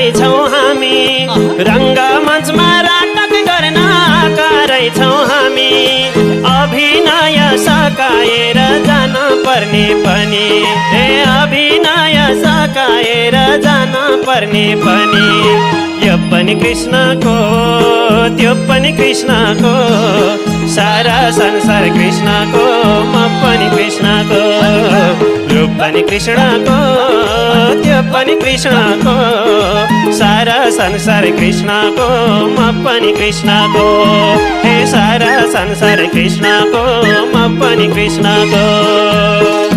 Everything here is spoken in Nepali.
रहेछौँ हामी, रङ्गमञ्चमा नाटक गर्न आएका रहेछौँ हामी। अभिनय सकाएर जान पर्ने पनि, अभिनय सकाएर जान पर्ने पनि। यो पनि कृष्णको, त्यो पनि कृष्णको, सारा संसार कृष्णको, म पनि कृष्णको। रूप पनि कृष्णको, त्यो पनि कृष्णको, सारा संसार कृष्णको, म पनि कृष्णको। हे सारा संसार कृष्णको, म पनि कृष्णको।